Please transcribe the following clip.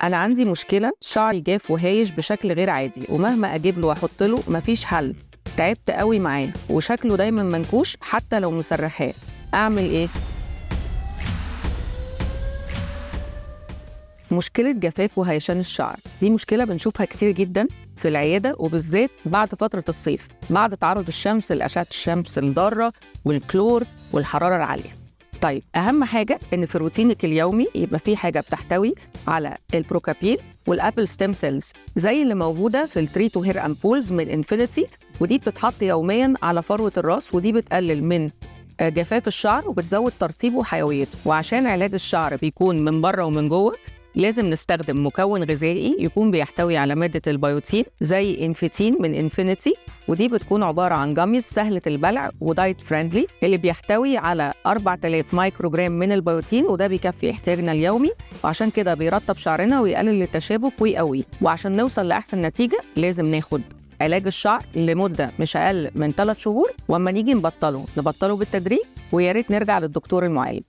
أنا عندي مشكلة، شعري جاف وهايش بشكل غير عادي، ومهما أجيب له وأحط له مفيش حل. تعبت قوي معاه وشكله دايما منكوش حتى لو مسرحاه. أعمل إيه؟ مشكلة جفاف وهيشان الشعر دي مشكلة بنشوفها كتير جدا في العيادة، وبالذات بعد فترة الصيف، بعد تعرض الشمس لأشعة الشمس الضارة والكلور والحرارة العالية. طيب أهم حاجة إن في روتينك اليومي يبقى في حاجة بتحتوي على البروكابين والأبل ستيم سيلز زي اللي موجودة في التري تو هير أمبولز من انفينيتي، ودي بتتحط يوميا على فروة الراس، ودي بتقلل من جفاف الشعر وبتزود ترطيبه وحيويته. وعشان علاج الشعر بيكون من بره ومن جوه، لازم نستخدم مكون غذائي يكون بيحتوي على مادة البيوتين زي انفيتين من انفينيتي، ودي بتكون عبارة عن جاميز سهلة البلع ودايت فريندلي اللي بيحتوي على 4000 مايكروجرام من البيوتين، وده بيكفي احتياجنا اليومي، وعشان كده بيرطب شعرنا ويقلل التشابك ويقويه. وعشان نوصل لأحسن نتيجة لازم ناخد علاج الشعر لمدة مش أقل من 3 شهور، وأما نيجي نبطله بالتدريج، ويا ريت نرجع للدكتور المعالج.